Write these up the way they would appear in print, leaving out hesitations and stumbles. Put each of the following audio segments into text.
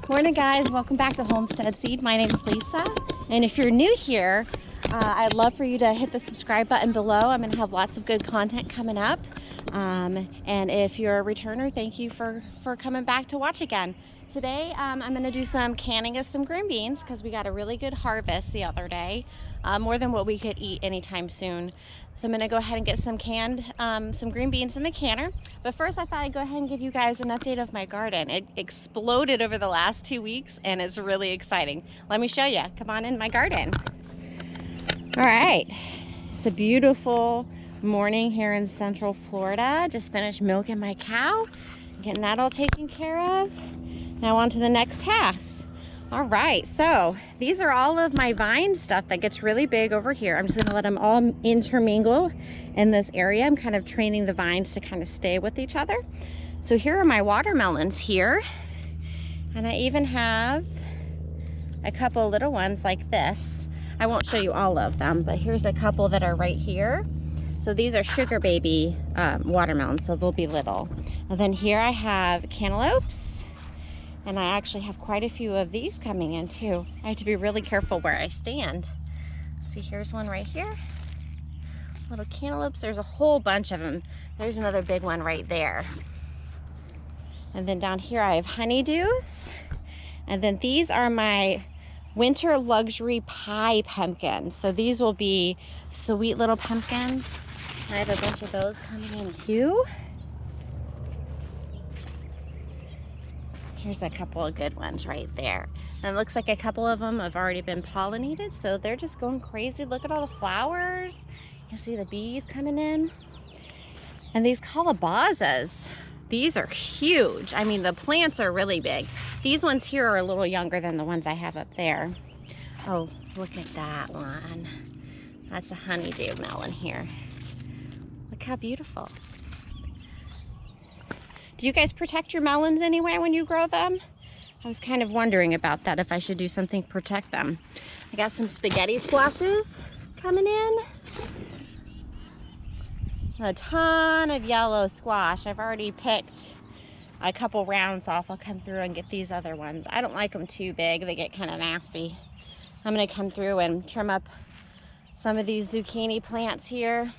Morning guys, welcome back to Homestead Seed. My name is Lisa, and if you're new here, I'd love for you to hit the subscribe button below. I'm going to have lots of good content coming up, and if you're a returner, thank you for coming back to watch again. Today I'm going to do some canning of some green beans because we got a really good harvest the other day, more than what we could eat anytime soon. So I'm going to go ahead and get some canned, some green beans in the canner. But first I thought I'd go ahead and give you guys an update of my garden. It exploded over the last 2 weeks and it's really exciting. Let me show you. Come on in my garden. All right, it's a beautiful morning here in Central Florida. Just finished milking my cow, getting that all taken care of. Now on to the next task. All right, so these are all of my vine stuff that gets really big over here. I'm just gonna let them all intermingle in this area. I'm kind of training the vines to kind of stay with each other. So here are my watermelons here. And I even have a couple little ones like this. I won't show you all of them, but here's a couple that are right here. So these are sugar baby watermelons, so they'll be little. And then here I have cantaloupes. And I actually have quite a few of these coming in too. I have to be really careful where I stand. See, here's one right here. Little cantaloupes, there's a whole bunch of them. There's another big one right there. And then down here I have honeydews. And then these are my winter luxury pie pumpkins. So these will be sweet little pumpkins. I have a bunch of those coming in too. Here's a couple of good ones right there. And it looks like a couple of them have already been pollinated, so they're just going crazy. Look at all the flowers. You can see the bees coming in. And these Calabazzas, these are huge. I mean, the plants are really big. These ones here are a little younger than the ones I have up there. Oh, look at that one. That's a honeydew melon here. Look how beautiful. Do you guys protect your melons anyway when you grow them? I was kind of wondering about that, if I should do something to protect them. I got some spaghetti squashes coming in. A ton of yellow squash. I've already picked a couple rounds off. I'll come through and get these other ones. I don't like them too big. They get kind of nasty. I'm going to come through and trim up some of these zucchini plants here,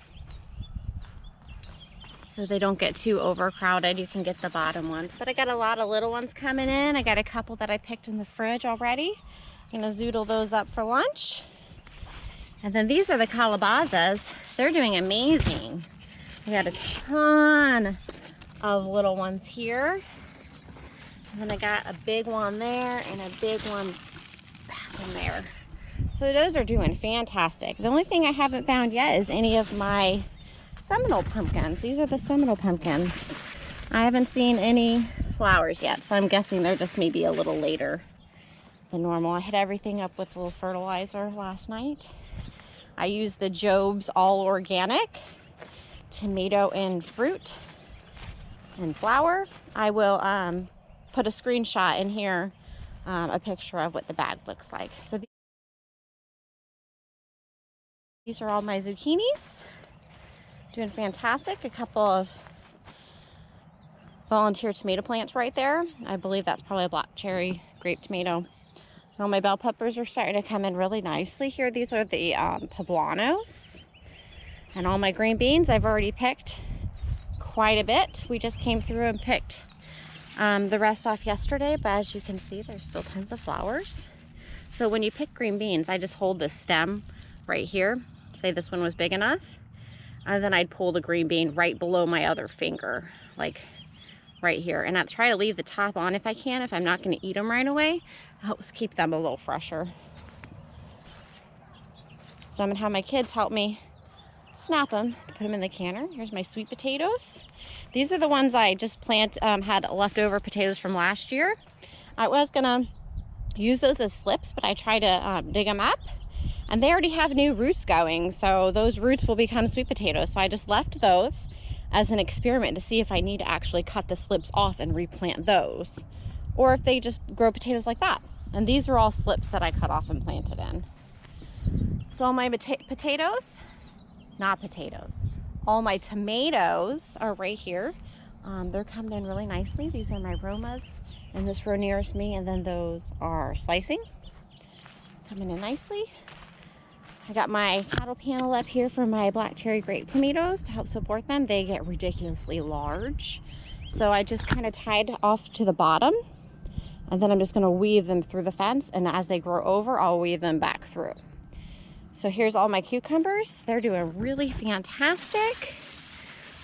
so they don't get too overcrowded. You can get the bottom ones. But I got a lot of little ones coming in. I got a couple that I picked in the fridge already. I'm gonna zoodle those up for lunch. And then these are the Calabazzas. They're doing amazing. I got a ton of little ones here. And then I got a big one there and a big one back in there. So those are doing fantastic. The only thing I haven't found yet is any of my Seminole pumpkins. These are the Seminole pumpkins. I haven't seen any flowers yet, so I'm guessing they're just maybe a little later than normal. I hit everything up with a little fertilizer last night. I used the Job's All Organic tomato and fruit and flour. I will put a screenshot in here, a picture of what the bag looks like. So these are all my zucchinis. Doing fantastic. A couple of volunteer tomato plants right there. I believe that's probably a black cherry grape tomato. All my bell peppers are starting to come in really nicely here. These are the poblanos. And all my green beans, I've already picked quite a bit. We just came through and picked the rest off yesterday, but as you can see, there's still tons of flowers. So when you pick green beans, I just hold the stem right here. Say this one was big enough. And then I'd pull the green bean right below my other finger, like right here. And I try to leave the top on if I can, if I'm not going to eat them right away. It helps keep them a little fresher. So I'm going to have my kids help me snap them, put them in the canner. Here's my sweet potatoes. These are the ones I just had leftover potatoes from last year. I was going to use those as slips, but I tried to dig them up. And they already have new roots going, so those roots will become sweet potatoes. So I just left those as an experiment to see if I need to actually cut the slips off and replant those, or if they just grow potatoes like that. And these are all slips that I cut off and planted in. So all my potatoes, not potatoes, all my tomatoes are right here. They're coming in really nicely. These are my Romas in this row nearest me, and then those are slicing, coming in nicely. I got my cattle panel up here for my black cherry grape tomatoes to help support them. They get ridiculously large. So I just kind of tied off to the bottom, and then I'm just gonna weave them through the fence, and as they grow over, I'll weave them back through. So here's all my cucumbers. They're doing really fantastic.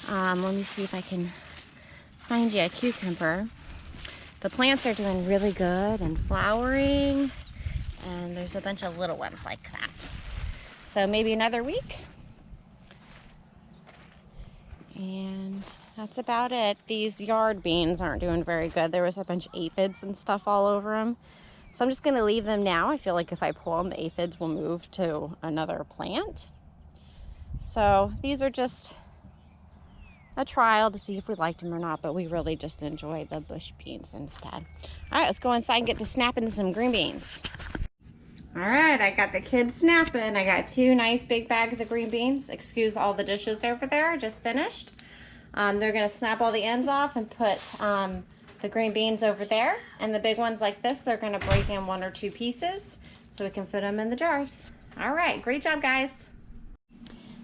Let me see if I can find you a cucumber. The plants are doing really good and flowering, and there's a bunch of little ones like that. So maybe another week. And that's about it. These yard beans aren't doing very good. There was a bunch of aphids and stuff all over them. So I'm just gonna leave them now. I feel like if I pull them, the aphids will move to another plant. So these are just a trial to see if we liked them or not, but we really just enjoy the bush beans instead. All right, let's go inside and get to snapping some green beans. All right, I got the kids snapping. I got 2 nice big bags of green beans. Excuse all the dishes over there, I just finished. They're gonna snap all the ends off and put the green beans over there. And the big ones like this, they're gonna break in 1 or 2 pieces so we can fit them in the jars. All right, great job, guys.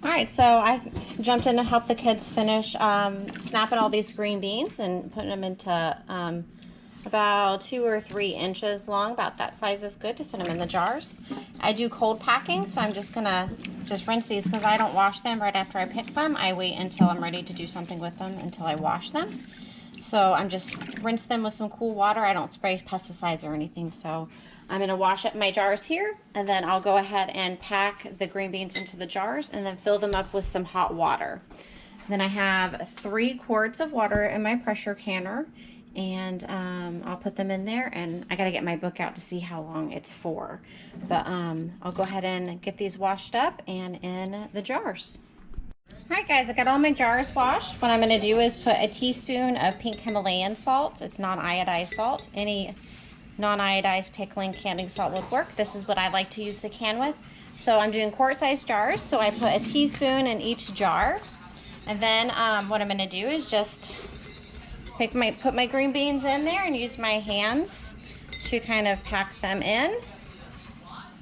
All right, so I jumped in to help the kids finish snapping all these green beans and putting them into about 2 or 3 inches long. About that size is good to fit them in the jars. I do cold packing, so I'm just gonna rinse these because I don't wash them right after I pick them. I wait until I'm ready to do something with them until I wash them. So I'm just rinse them with some cool water. I don't spray pesticides or anything, so I'm gonna wash up my jars here, and then I'll go ahead and pack the green beans into the jars and then fill them up with some hot water. Then I have 3 quarts of water in my pressure canner, and I'll put them in there, and I gotta get my book out to see how long it's for. But I'll go ahead and get these washed up and in the jars. All right, guys, I got all my jars washed. What I'm gonna do is put a teaspoon of pink Himalayan salt. It's non-iodized salt. Any non-iodized pickling canning salt would work. This is what I like to use to can with. So I'm doing quart-sized jars, so I put a teaspoon in each jar. And then what I'm gonna do is just put my green beans in there and use my hands to kind of pack them in.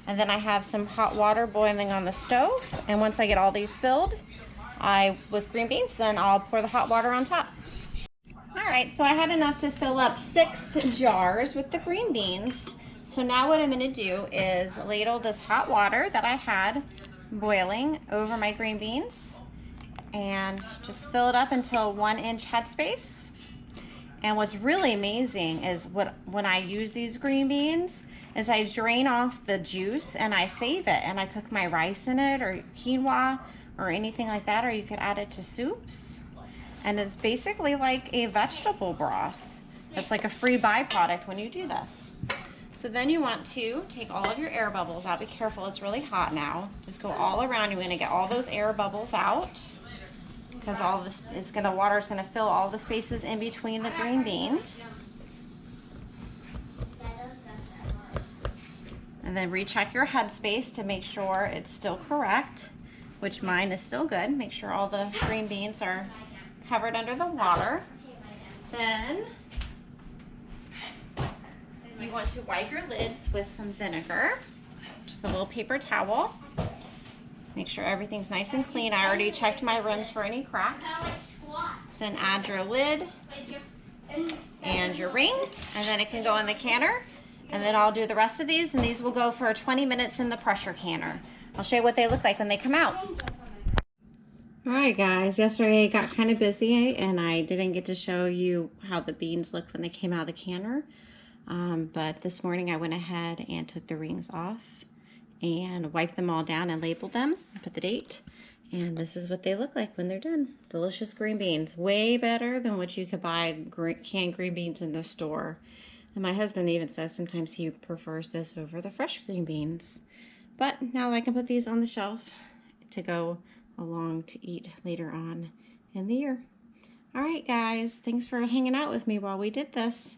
And then I have some hot water boiling on the stove. And once I get all these filled with green beans, then I'll pour the hot water on top. All right, so I had enough to fill up 6 jars with the green beans. So now what I'm gonna do is ladle this hot water that I had boiling over my green beans and just fill it up until 1 inch headspace. And what's really amazing is when I use these green beans is I drain off the juice and I save it, and I cook my rice in it or quinoa or anything like that, or you could add it to soups. And it's basically like a vegetable broth. It's like a free byproduct when you do this. So then you want to take all of your air bubbles out. Be careful, it's really hot now. Just go all around. You're gonna get all those air bubbles out, because all this water is gonna fill all the spaces in between the green beans. And then recheck your headspace to make sure it's still correct, which mine is still good. Make sure all the green beans are covered under the water. Then you want to wipe your lids with some vinegar, just a little paper towel. Make sure everything's nice and clean. I already checked my rims for any cracks. Then add your lid and your ring, and then it can go in the canner. And then I'll do the rest of these, and these will go for 20 minutes in the pressure canner. I'll show you what they look like when they come out. All right, guys, yesterday I got kind of busy and I didn't get to show you how the beans looked when they came out of the canner. But this morning I went ahead and took the rings off and wiped them all down and labeled them, put the date, and this is what they look like when they're done. Delicious green beans, way better than what you could buy canned green beans in the store. And my husband even says sometimes he prefers this over the fresh green beans. But now I can put these on the shelf to go along to eat later on in the year. All right, guys, thanks for hanging out with me while we did this.